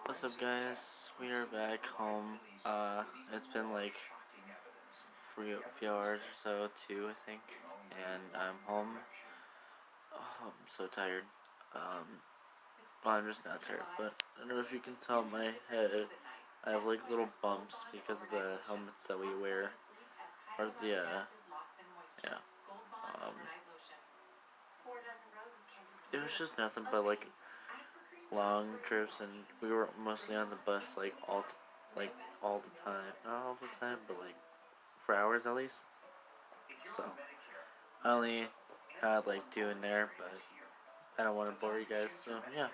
What's up, guys? We are back home. It's been like a few hours or so, 2 I think, and I'm home. Oh, I'm so tired. Well, I'm just not tired, but I don't know if you can tell my head. I have like little bumps because of the helmets that we wear, or yeah. Um, it was just nothing but like long trips, and we were mostly on the bus like all the time. Not all the time, but like for hours at least. So I only had like 2 in there, but I don't want to bore you guys. So yeah,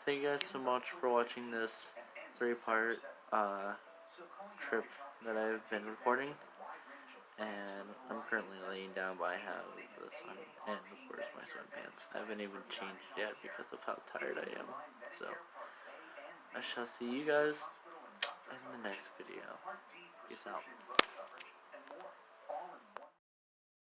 thank you guys so much for watching this 3-part trip that I've been recording. And I'm currently laying down, but I have this on, and of course my sweatpants. I haven't even changed yet because of how tired I am. So I shall see you guys in the next video. Peace out.